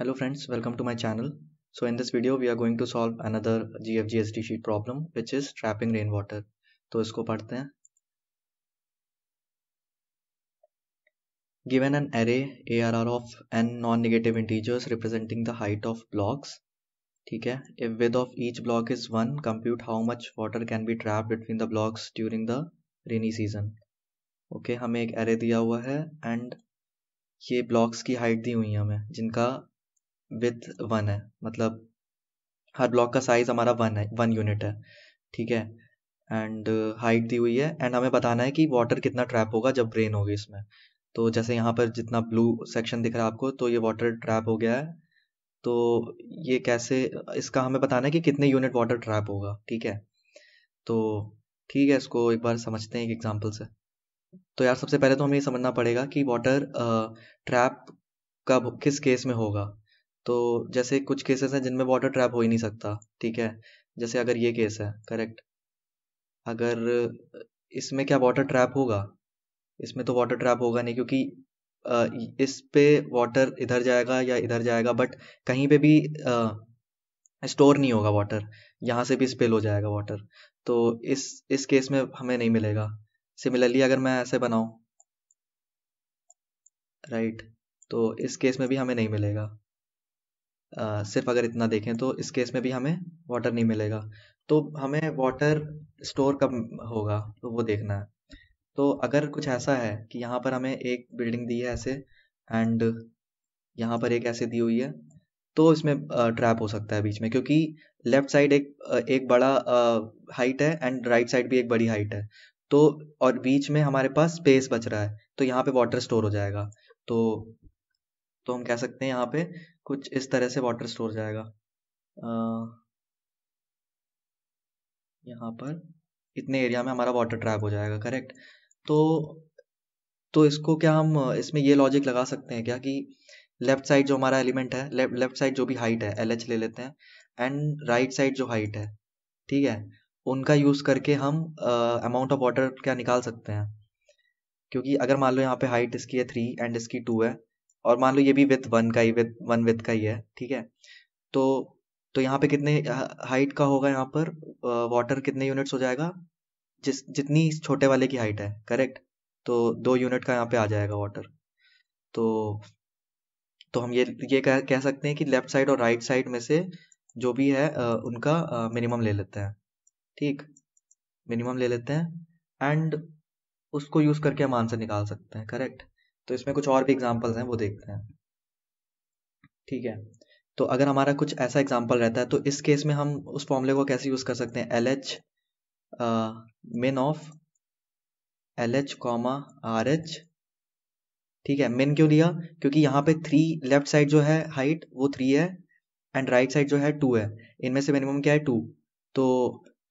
Hello friends, welcome to my channel. So in this video we are going to solve another GFGSD sheet problem which is trapping rainwater. तो इसको पढ़ते हैं. Given an array ARR of n non-negative integers representing the height of blocks, ठीक है, if width of each block is 1, compute how much water can be trapped between the blocks during the rainy season. Okay, हमें एक array दिया हुआ है and ये blocks की height दी हुई है हमें जिनका विथ 1 है, मतलब हर ब्लॉक का साइज हमारा 1 है, 1 यूनिट है, ठीक है. एंड हाइट दी हुई है एंड हमें बताना है कि वाटर कितना ट्रैप होगा जब रेन होगी इसमें. तो जैसे यहाँ पर जितना ब्लू सेक्शन दिख रहा है आपको, तो ये वाटर ट्रैप हो गया है. तो ये कैसे, इसका हमें बताना है कि कितने यूनिट वाटर ट्रैप होगा, ठीक है. तो ठीक है, इसको एक बार समझते हैं एक एग्जांपल से. तो यार सबसे पहले तो हमें ये समझना पड़ेगा कि वाटर ट्रैप कब किस केस में होगा. तो जैसे कुछ केसेस हैं जिनमें वाटर ट्रैप हो ही नहीं सकता, ठीक है. जैसे अगर ये केस है, करेक्ट, अगर इसमें क्या वाटर ट्रैप होगा? इसमें तो वाटर ट्रैप होगा नहीं, क्योंकि इस पे वाटर इधर जाएगा या इधर जाएगा, बट कहीं पे भी स्टोर नहीं होगा वाटर. यहाँ से भी स्पिल हो जाएगा वाटर. तो इस केस में हमें नहीं मिलेगा. सिमिलरली अगर मैं ऐसे बनाऊं, राइट, तो इस केस में भी हमें नहीं मिलेगा. सिर्फ अगर इतना देखें तो इस केस में भी हमें वाटर नहीं मिलेगा. तो हमें वाटर स्टोर कब होगा तो वो देखना है. तो अगर कुछ ऐसा है कि यहाँ पर हमें एक बिल्डिंग दी है ऐसे एंड यहाँ पर एक ऐसे दी हुई है, तो इसमें ट्रैप हो सकता है बीच में, क्योंकि लेफ्ट साइड एक बड़ा हाइट है एंड राइट साइड भी एक बड़ी हाइट है. तो और बीच में हमारे पास स्पेस बच रहा है, तो यहाँ पे वाटर स्टोर हो जाएगा. तो हम कह सकते हैं यहाँ पे कुछ इस तरह से वाटर स्टोर हो जाएगा. यहाँ पर इतने एरिया में हमारा वाटर ट्रैप हो जाएगा, करेक्ट. तो इसको क्या हम इसमें ये लॉजिक लगा सकते हैं क्या कि लेफ्ट साइड जो हमारा एलिमेंट है, लेफ्ट साइड जो भी हाइट है LH ले लेते हैं, एंड राइट साइड जो हाइट है, ठीक है, उनका यूज करके हम अमाउंट ऑफ वाटर क्या निकाल सकते हैं. क्योंकि अगर मान लो यहाँ पे हाइट इसकी है 3 एंड इसकी 2 है, और मान लो ये भी विथ 1 का ही, विथ 1 विथ का ही है, ठीक है. तो यहाँ पे कितने हाइट का होगा, यहाँ पर वाटर कितने यूनिट्स हो जाएगा, जितनी छोटे वाले की हाइट है, करेक्ट. तो 2 यूनिट का यहाँ पे आ जाएगा वाटर. तो हम ये कह सकते हैं कि लेफ्ट साइड और राइट साइड में से जो भी है उनका मिनिमम ले लेते हैं, ठीक, मिनिमम ले लेते हैं एंड उसको यूज करके हम आंसर निकाल सकते हैं, करेक्ट. तो इसमें कुछ और भी एग्जांपल्स हैं, वो देखते हैं, ठीक है. तो अगर हमारा कुछ ऐसा एग्जांपल रहता है, तो इस केस में हम उस फॉर्मूले को कैसे यूज कर सकते हैं, LH मिन ऑफ LH कॉमा RH, ठीक है. मिन क्यों लिया, क्योंकि यहाँ पे 3 लेफ्ट साइड जो है हाइट वो 3 है एंड राइट साइड जो है 2 है. इनमें से मिनिमम क्या है, 2.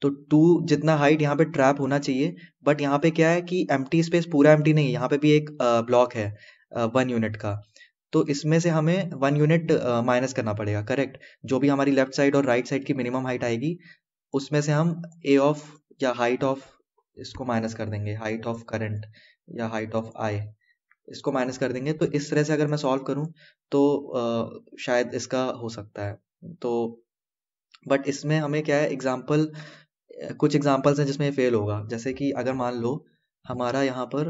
तो 2 जितना हाइट यहाँ पे ट्रैप होना चाहिए, बट यहाँ पे क्या है कि एम्प्टी स्पेस पूरा एम्प्टी नहीं है, यहाँ पे भी एक ब्लॉक है 1 यूनिट का. तो इसमें से हमें 1 यूनिट माइनस करना पड़ेगा, करेक्ट. जो भी हमारी लेफ्ट साइड और राइट साइड की मिनिमम हाइट आएगी, उसमें से हम ए ऑफ या हाइट ऑफ इसको माइनस कर देंगे, हाइट ऑफ करंट या हाइट ऑफ आई, इसको माइनस कर देंगे. तो इस तरह से अगर मैं सॉल्व करूं तो शायद इसका हो सकता है. तो बट इसमें हमें क्या है, कुछ एग्जांपल्स हैं जिसमें फेल होगा. जैसे कि अगर मान लो हमारा यहाँ पर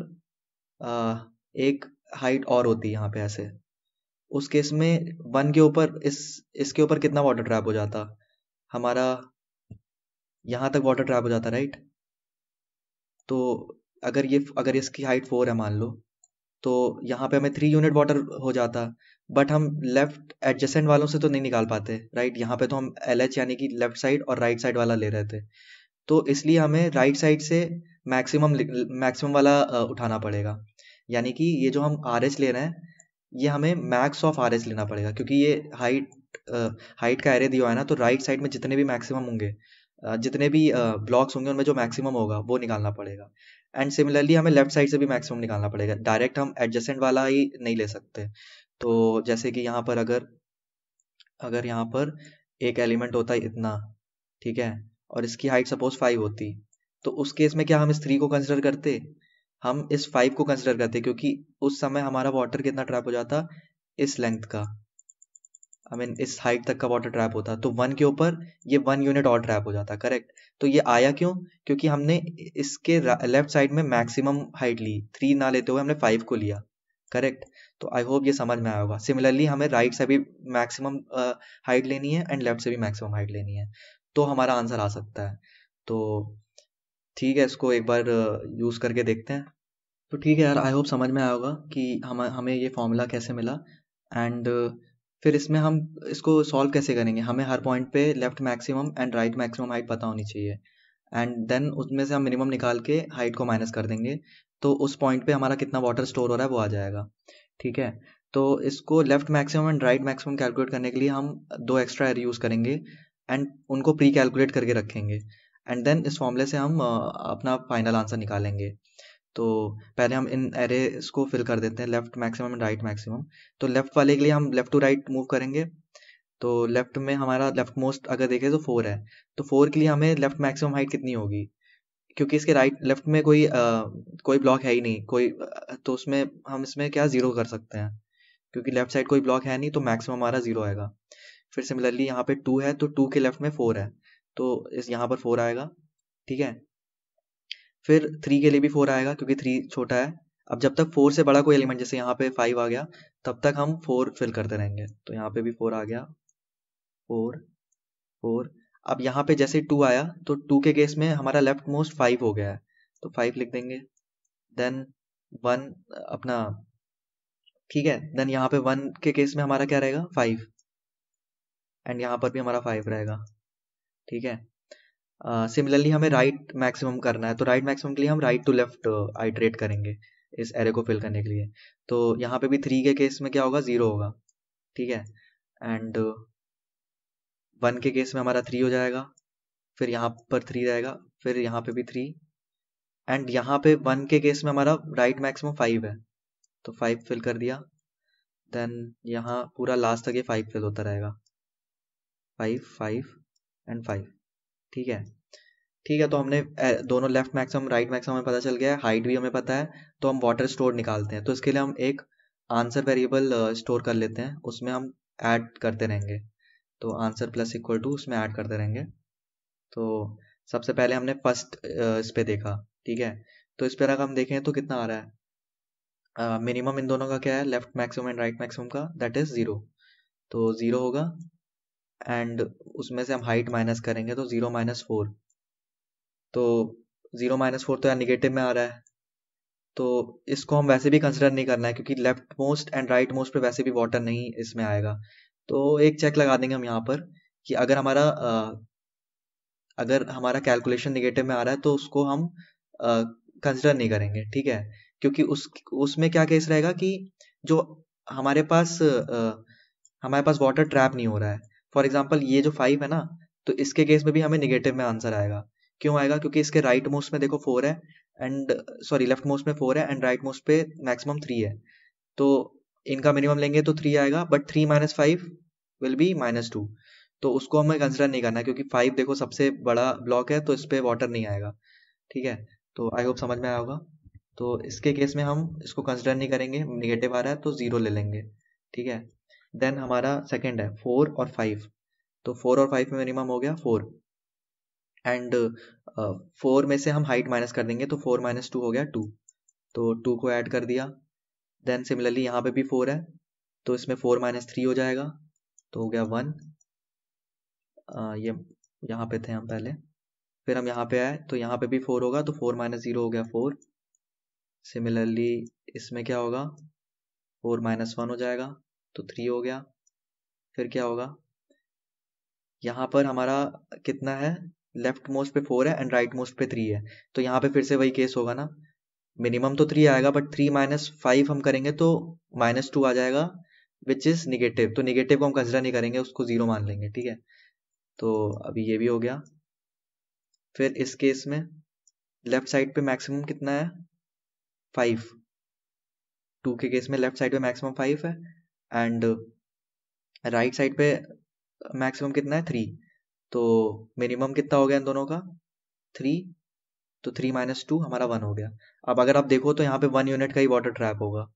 एक हाइट और होती है यहाँ पे ऐसे, उस केस में 1 के ऊपर इसके ऊपर कितना वाटर ट्रैप हो जाता, हमारा यहाँ तक वाटर ट्रैप हो जाता, राइट. तो अगर इसकी हाइट 4 है मान लो, तो यहाँ पे हमें 3 यूनिट वाटर हो जाता. बट हम लेफ्ट एडजेसेंट वालों से तो नहीं निकाल पाते, राइट. यहाँ पे तो हम LH यानी कि लेफ्ट साइड और राइट साइड वाला ले रहे थे, तो इसलिए हमें राइट साइड से मैक्सिमम वाला उठाना पड़ेगा. यानी कि ये जो हम RH ले रहे हैं, ये हमें मैक्स ऑफ RH लेना पड़ेगा, क्योंकि ये हाइट का एरे दिया है ना. तो राइट साइड में जितने भी मैक्सिमम होंगे, जितने भी ब्लॉक्स होंगे, उनमें जो मैक्सिमम होगा वो निकालना पड़ेगा. एंड सिमिलरली हमें लेफ्ट साइड से भी मैक्सिमम निकालना पड़ेगा, डायरेक्ट हम एडजेसेंट वाला ही नहीं ले सकते. तो जैसे कि यहाँ पर अगर यहाँ पर एक एलिमेंट होता है इतना, ठीक है, और इसकी हाइट सपोज 5 होती, तो उस केस में क्या हम इस 3 को कंसिडर करते, हम इस 5 को कंसिडर करते, क्योंकि उस समय हमारा वाटर कितना ट्रैप हो जाता, इस लेंथ का, आई मीन इस हाइट तक का वाटर ट्रैप होता, तो 1 के ऊपर ये 1 यूनिट और ट्रैप हो जाता, करेक्ट। तो ये आया क्यों? क्योंकि हमने इसके लेफ्ट साइड में मैक्सिमम हाइट ली, 3 ना लेते हुए हमने 5 को लिया, करेक्ट। तो आई होप ये समझ में आया होगा। सिमिलरली हमें राइट से भी मैक्सिमम हाइट लेनी है एंड लेफ्ट से भी मैक्सिमम हाइट लेनी है, तो हमारा आंसर आ सकता है। तो ठीक है, इसको एक बार यूज़ करके देखते हैं। तो ठीक है यार, आई होप समझ में आया होगा कि हमें ये फॉर्मूला कैसे मिला एंड फिर इसमें हम इसको सॉल्व कैसे करेंगे। हमें हर पॉइंट पे left maximum and right maximum height पता होनी चाहिए एंड देन उसमें से हम मिनिमम निकाल के हाइट को माइनस कर देंगे, तो उस पॉइंट पे हमारा कितना वाटर स्टोर हो रहा है वो आ जाएगा, ठीक है। तो इसको left maximum and right maximum calculate करने के लिए हम 2 एक्स्ट्रा एरे यूज़ करेंगे एंड उनको प्री कैलकुलेट करके रखेंगे एंड देन इस फॉर्मूले से हम अपना फाइनल आंसर निकालेंगे। तो पहले हम इन एरेस को फिल कर देते हैं, left maximum and right maximum. तो लेफ्ट वाले के लिए हम लेफ्ट टू राइट मूव करेंगे, तो लेफ्ट में हमारा लेफ्ट मोस्ट अगर देखें तो 4 है, तो 4 के लिए हमें लेफ्ट मैक्सिमम हाइट कितनी होगी, क्योंकि इसके राइट लेफ्ट में कोई ब्लॉक है ही नहीं कोई, तो उसमें हम इसमें क्या 0 कर सकते हैं, क्योंकि लेफ्ट साइड कोई ब्लॉक है नहीं, तो मैक्सिमम हमारा 0 आएगा। फिर सिमिलरली यहाँ पे 2 है, तो 2 के लेफ्ट में 4 है, तो इस यहाँ पर 4 आएगा, ठीक है। फिर 3 के लिए भी 4 आएगा, क्योंकि 3 छोटा है। अब जब तक 4 से बड़ा कोई एलिमेंट, जैसे यहाँ पे 5 आ गया, तब तक हम 4 फिल करते रहेंगे। तो यहाँ पे भी 4 आ गया, 4 4। अब यहाँ पे जैसे 2 आया, तो 2 के केस में हमारा लेफ्ट मोस्ट 5 हो गया है, तो 5 लिख देंगे। देन 1 अपना, ठीक है। देन यहाँ पे 1 के केस में हमारा क्या रहेगा, 5, एंड यहाँ पर भी हमारा 5 रहेगा, ठीक है। सिमिलरली हमें राइट मैक्सिमम करना है, तो राइट मैक्सिमम के लिए हम राइट टू लेफ्ट आइटरेट करेंगे इस एरे को फिल करने के लिए। तो यहाँ पे भी 3 के केस में क्या होगा, 0 होगा, ठीक है। एंड 1 के केस में हमारा 3 हो जाएगा, फिर यहाँ पर 3 रहेगा, फिर यहाँ पे भी 3, एंड यहाँ पे 1 के केस में हमारा राइट मैक्सिमम 5 है, तो 5 फिल कर दिया। देन यहाँ पूरा लास्ट तक ये 5 फिल होता रहेगा, 5 5 एंड 5, ठीक है। ठीक है, तो हमने दोनों लेफ्ट मैक्सिमम राइट मैक्सिमम हमें पता चल गया है, हाइट भी हमें पता है, तो हम वाटर स्टोर निकालते हैं। तो इसके लिए हम एक आंसर वेरिएबल स्टोर कर लेते हैं, उसमें हम ऐड करते रहेंगे, तो आंसर प्लस इक्वल टू उसमें ऐड करते रहेंगे। तो सबसे पहले हमने फर्स्ट इस पे देखा, ठीक है। तो इस पर अगर हम देखें तो कितना आ रहा है, मिनिमम इन दोनों का क्या है, left maximum and right maximum का, दैट इज 0, तो 0 होगा। एंड उसमें से हम हाइट माइनस करेंगे, तो 0 - 4, तो 0 - 4 तो यार निगेटिव में आ रहा है, तो इसको हम वैसे भी कंसिडर नहीं करना है, क्योंकि left most and right most पे वैसे भी वाटर नहीं इसमें आएगा। तो एक चेक लगा देंगे हम यहाँ पर कि अगर हमारा कैलकुलेशन निगेटिव में आ रहा है, तो उसको हम कंसिडर नहीं करेंगे, ठीक है। क्योंकि उसमें क्या केस रहेगा कि जो हमारे पास वाटर ट्रैप नहीं हो रहा है। फॉर एग्जाम्पल ये जो 5 है ना, तो इसके केस में भी हमें निगेटिव में आंसर आएगा। क्यों आएगा? क्योंकि इसके राइट मोस्ट में देखो 4 है, एंड सॉरी लेफ्ट मोस्ट में 4 है एंड राइट मोस्ट पे मैक्सिमम 3 है, तो इनका मिनिमम लेंगे तो 3 आएगा, बट 3 - 5 विल बी -2, तो उसको हमें कंसिडर नहीं करना है, क्योंकि 5 देखो सबसे बड़ा ब्लॉक है, तो इस पे वाटर नहीं आएगा, ठीक है। तो आई होप समझ में आया होगा। तो इसके केस में हम इसको कंसिडर नहीं करेंगे, निगेटिव आ रहा है तो 0 ले लेंगे, ठीक है। देन हमारा सेकंड है 4 और 5, तो 4 और 5 में मिनिमम हो गया 4, एंड 4 में से हम हाइट माइनस कर देंगे, तो 4 - 2 हो गया 2, तो 2 को ऐड कर दिया। देन सिमिलरली यहाँ पे भी 4 है, तो इसमें 4 - 3 हो जाएगा, तो हो गया 1। ये यहाँ पे थे हम पहले, फिर हम यहाँ पे आए, तो यहाँ पे भी 4 होगा, तो 4 - 0 हो गया 4। सिमिलरली इसमें क्या होगा, 4 - 1 हो जाएगा, तो 3 हो गया। फिर क्या होगा, यहाँ पर हमारा कितना है, लेफ्ट मोस्ट पे 4 है एंड राइट मोस्ट पे 3 है, तो यहाँ पे फिर से वही केस होगा ना, मिनिमम तो 3 आएगा, बट 3 - 5 हम करेंगे तो -2 आ जाएगा, विच इज निगेटिव, तो निगेटिव को हम कंसिडर नहीं करेंगे, उसको 0 मान लेंगे, ठीक है। तो अभी ये भी हो गया। फिर इस केस में लेफ्ट साइड पे मैक्सिमम कितना है, 5, 2 के केस में लेफ्ट साइड पे मैक्सिमम 5 है, एंड राइट साइड पे मैक्सिमम कितना है, 3, तो मिनिमम कितना हो गया इन दोनों का, 3, तो 3 - 2 हमारा 1 हो गया। अब अगर आप देखो तो यहाँ पे 1 यूनिट का ही वाटर ट्रैप होगा,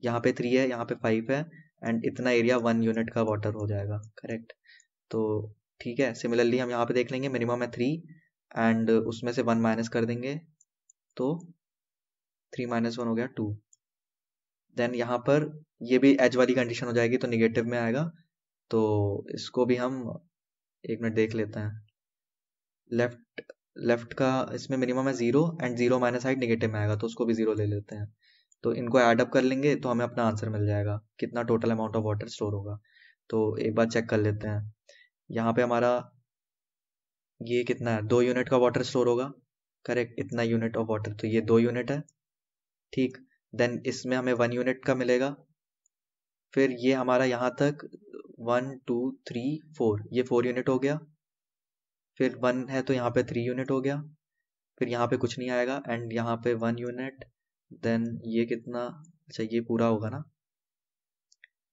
यहाँ पे 3 है, यहाँ पे 5 है, एंड इतना एरिया 1 यूनिट का वाटर हो जाएगा, करेक्ट। तो ठीक है, सिमिलरली हम यहाँ पे देख लेंगे मिनिमम है 3 एंड उसमें से 1 माइनस कर देंगे, तो 3 - 1 हो गया 2। देन यहाँ पर ये भी एज वाली कंडीशन हो जाएगी तो निगेटिव में आएगा, तो इसको भी हम 1 मिनट देख लेते हैं। लेफ्ट का इसमें मिनिमम है 0 एंड 0 माइनस साइड निगेटिव में आएगा, तो उसको भी 0 ले लेते हैं। तो इनको ऐड अप कर लेंगे तो हमें अपना आंसर मिल जाएगा, कितना total amount of water store होगा। तो एक बार चेक कर लेते हैं, यहाँ पे हमारा ये कितना है, 2 यूनिट का वाटर स्टोर होगा, करेक्ट। इतना यूनिट ऑफ वाटर, तो ये 2 यूनिट है, ठीक। देन इसमें हमें 1 यूनिट का मिलेगा, फिर ये हमारा यहाँ तक 1 2 3 4, ये 4 यूनिट हो गया, फिर 1 है तो यहाँ पे 3 यूनिट हो गया, फिर यहाँ पे कुछ नहीं आएगा एंड यहाँ पे 1 यूनिट। देन ये कितना, अच्छा ये पूरा होगा ना,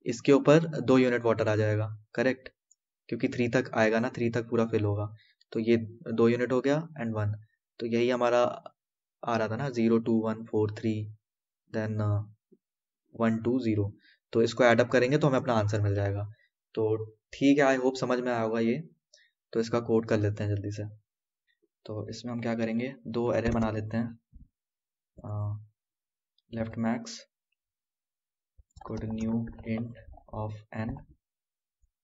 इसके ऊपर 2 यूनिट वाटर आ जाएगा, करेक्ट, क्योंकि 3 तक आएगा ना, 3 तक पूरा फिल होगा। तो ये 2 यूनिट हो गया एंड 1, तो यही हमारा आ रहा था ना, 0 2 1 4 3 देन 1 2 0। तो इसको ऐड अप करेंगे तो हमें अपना आंसर मिल जाएगा। तो ठीक है, आई होप समझ में आया होगा ये। तो इसका कोड कर लेते हैं जल्दी से। तो इसमें हम क्या करेंगे, 2 एरे बना लेते हैं, left max equal to new int of n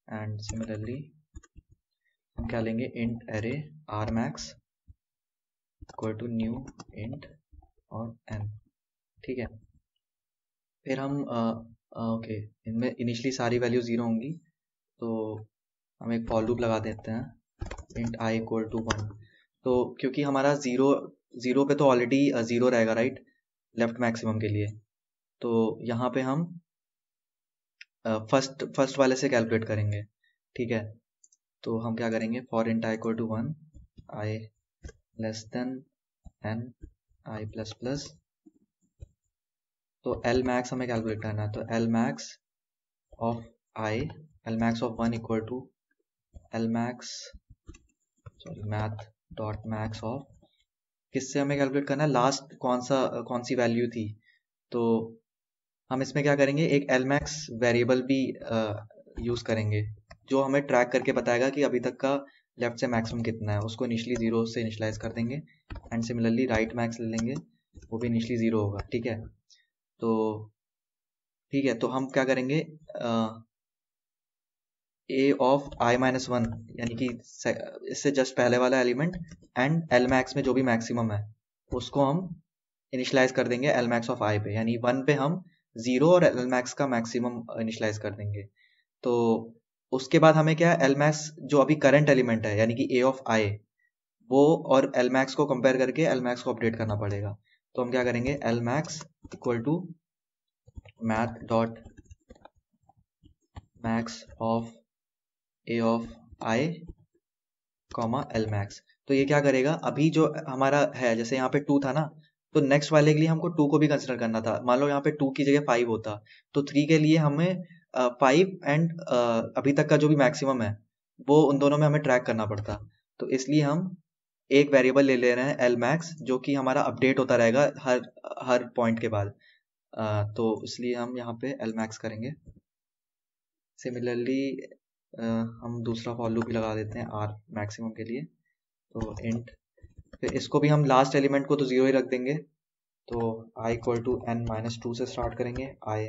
and similarly हम क्या लेंगे, int array r max equal to new int और n, ठीक है। फिर हम ओके, इनमें इनिशियली सारी वैल्यू 0 होंगी, तो हम एक फॉर लूप लगा देते हैं, इंट i इक्वल टू 1। तो क्योंकि हमारा 0 पे तो ऑलरेडी 0 रहेगा, राइट, लेफ्ट मैक्सिमम के लिए, तो यहाँ पे हम फर्स्ट वाले से कैलकुलेट करेंगे, ठीक है। तो हम क्या करेंगे, for int i equal to 1, i less than n i plus plus, तो L मैक्स हमें कैलकुलेट करना है, तो L max of i, L max of 1 equal to L max, sorry, math dot max of, किससे हमें calculate करना है, last कौन सी वैल्यू थी। तो हम इसमें क्या करेंगे, एक L मैक्स वेरिएबल भी यूज करेंगे, जो हमें ट्रैक करके बताएगा कि अभी तक का लेफ्ट से मैक्सिमम कितना है। उसको इनिशियली 0 से इनिशियलाइज कर देंगे एंड सिमिलरली राइट मैक्स ले लेंगे, वो भी इनिशियली 0 होगा, ठीक है। तो ठीक है, तो हम क्या करेंगे, a ऑफ i माइनस 1, यानी कि इससे जस्ट पहले वाला एलिमेंट एंड L मैक्स में जो भी मैक्सिमम है उसको हम इनिशियलाइज कर देंगे L मैक्स ऑफ i पे, यानी 1 पे हम 0 और L मैक्स का मैक्सिमम इनिशियलाइज कर देंगे। तो उसके बाद हमें क्या है, L मैक्स जो अभी करंट एलिमेंट है यानी कि a ऑफ i, वो और L मैक्स को कंपेयर करके L मैक्स को अपडेट करना पड़ेगा। तो हम क्या करेंगे, L max equal to math dot max of a of i comma L max. तो ये क्या करेगा, अभी जो हमारा है, जैसे यहाँ पे 2 था ना, तो नेक्स्ट वाले के लिए हमको 2 को भी कंसिडर करना था। मान लो यहाँ पे 2 की जगह 5 होता, तो 3 के लिए हमें 5 एंड अभी तक का जो भी मैक्सिमम है वो उन दोनों में हमें ट्रैक करना पड़ता। तो इसलिए हम एक वेरिएबल ले ले रहे हैं एल मैक्स, जो कि हमारा अपडेट होता रहेगा हर पॉइंट के बाद। तो इसलिए हम यहाँ पे एल मैक्स करेंगे। सिमिलरली हम दूसरा फॉर लूप भी लगा देते हैं आर मैक्सिमम के लिए, तो इंट, फिर इसको भी हम लास्ट एलिमेंट को तो 0 ही रख देंगे, तो i equal to n minus 2 से स्टार्ट करेंगे, i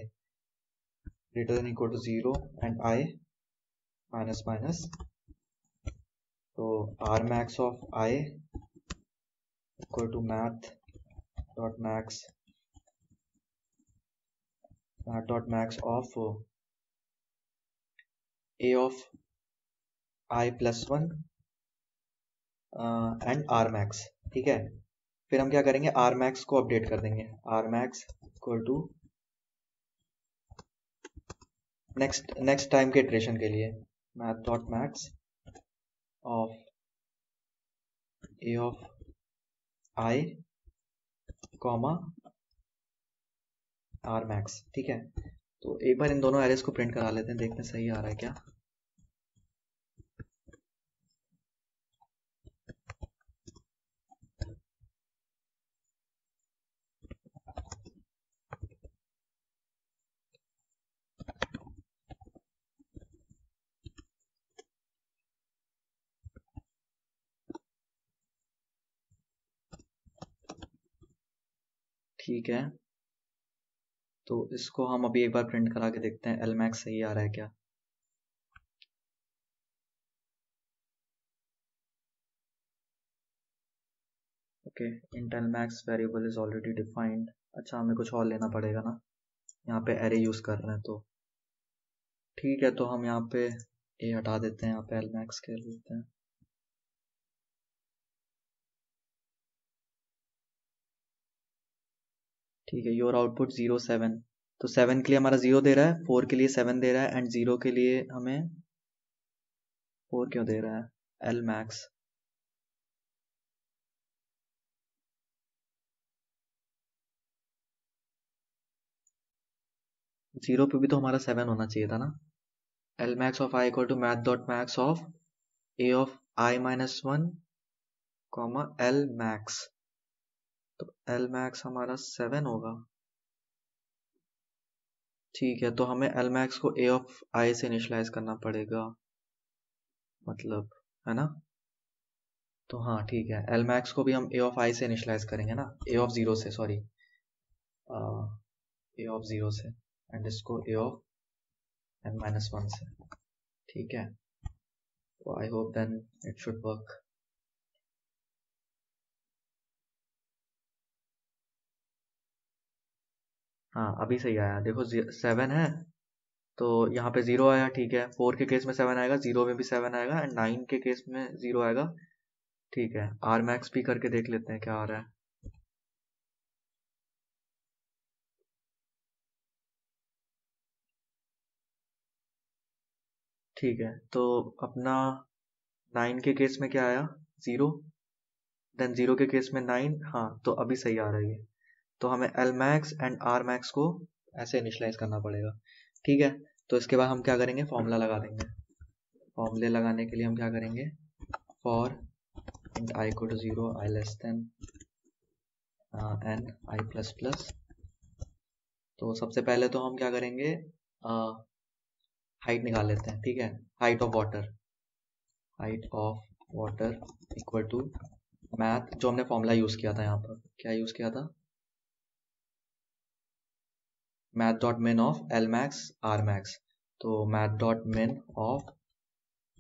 greater than equal to 0 and i minus minus, तो r max of i equal to math dot max of a of i plus 1 and r max, ठीक है। फिर हम क्या करेंगे, r max को अपडेट कर देंगे, r max equal to next time के इटरेशन के लिए math dot max of a of i comma r max, ठीक है। तो एक बार इन दोनों एरेज को प्रिंट करा लेते हैं, देखते हैं सही आ रहा है क्या। ठीक है, तो इसको हम अभी एक बार प्रिंट करा के देखते हैं एलमैक्स सही आ रहा है क्या। Okay, int lmax variable is already defined. अच्छा, हमें कुछ और लेना पड़ेगा ना, यहाँ पे एरे यूज कर रहे हैं तो ठीक है। तो हम यहाँ पे ये हटा देते हैं, यहाँ पे lmax कर देते हैं। ठीक है, योर आउटपुट 0 7, तो 7 के लिए हमारा 0 दे रहा है, 4 के लिए 7 दे रहा है, एंड 0 के लिए हमें 4 क्यों दे रहा है lmax। 0 पे भी तो हमारा 7 होना चाहिए था ना। lmax of I equal to math dot max of a of I minus 1 comma lmax, तो lmax हमारा 7 होगा। ठीक है, तो हमें lmax को a of I से इनिशलाइज करना पड़ेगा, मतलब, है ना। तो हाँ ठीक है, lmax को भी हम a of I से इनिशलाइज करेंगे ना, a of 0 से, सॉरी, a of 0 से, एंड इसको a of n माइनस 1 से। ठीक है, तो I hope then it should work. हाँ अभी सही आया, देखो 7 है तो यहाँ पे 0 आया। ठीक है, 4 के केस में 7 आएगा, 0 में भी 7 आएगा, एंड 9 के केस में 0 आएगा। ठीक है, आर मैक्स भी करके देख लेते हैं क्या आ रहा है। ठीक है, तो अपना 9 के केस में क्या आया, 0, देन 0 के केस में 9, हाँ तो अभी सही आ रहा है ये। तो हमें L max and R max को ऐसे इनिशलाइज करना पड़ेगा। ठीक है, तो इसके बाद हम क्या करेंगे, फॉर्मूला लगा देंगे। फॉर्मूले लगाने के लिए हम क्या करेंगे, for int I equal to 0, I less than n I plus plus. तो सबसे पहले तो हम क्या करेंगे, हाइट निकाल लेते हैं। ठीक है, height of water equal to math, जो हमने फॉर्मूला यूज किया था, यहाँ पर क्या यूज किया था, math dot min of L max R max. तो math dot min of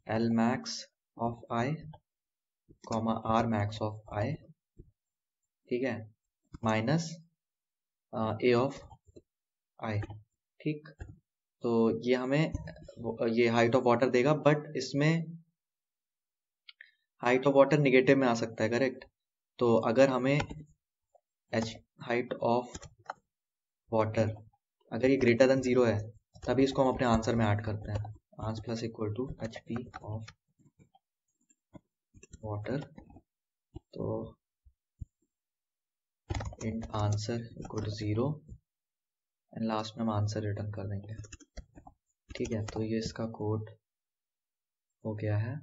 L max of I comma R max of I, ठीक है, माइनस ए ऑफ आई। ठीक, तो ये हमें ये हाइट ऑफ वाटर देगा, बट इसमें हाइट ऑफ वाटर निगेटिव में आ सकता है, करेक्ट। तो अगर हमें एच हाइट ऑफ वाटर अगर ये ग्रेटर देन 0 है, तभी इसको हम अपने आंसर में ऐड करते हैं, answer plus equal to H P of water. तो इन answer equal to 0, and last में हम आंसर रिटर्न कर देंगे। ठीक है, तो ये इसका कोड हो गया है।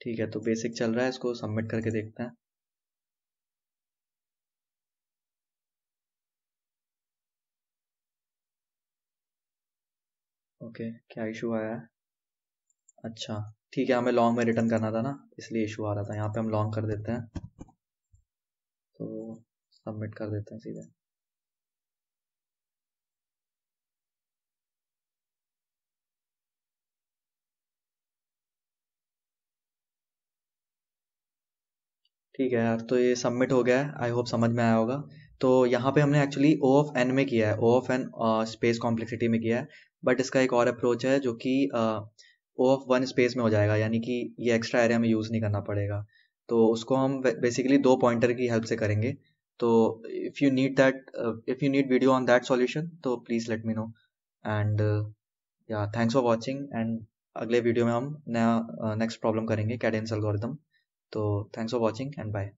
ठीक है, तो बेसिक चल रहा है, इसको सबमिट करके देखते हैं। ओके, क्या इशू आया है, अच्छा ठीक है, हमें लॉन्ग में रिटर्न करना था ना, इसलिए इशू आ रहा था। यहाँ पे हम लॉन्ग कर देते हैं, तो सबमिट कर देते हैं सीधे। ठीक है यार, तो ये सबमिट हो गया है, आई होप समझ में आया होगा। तो यहाँ पे हमने एक्चुअली ओ ऑफ एन में किया है, ओ ऑफ एन स्पेस कॉम्प्लेक्सिटी में किया है, बट इसका एक और अप्रोच है जो कि ओ ऑफ वन स्पेस में हो जाएगा, यानी कि ये एक्स्ट्रा एरिया में यूज़ नहीं करना पड़ेगा। तो उसको हम बेसिकली 2 पॉइंटर की हेल्प से करेंगे। तो if you need video on that solution, तो please let me know. And या थैंक्स फॉर वॉचिंग, एंड अगले वीडियो में हम नेक्स्ट प्रॉब्लम करेंगे, कैडेंस एल्गोरिथम। तो thanks for watching and bye.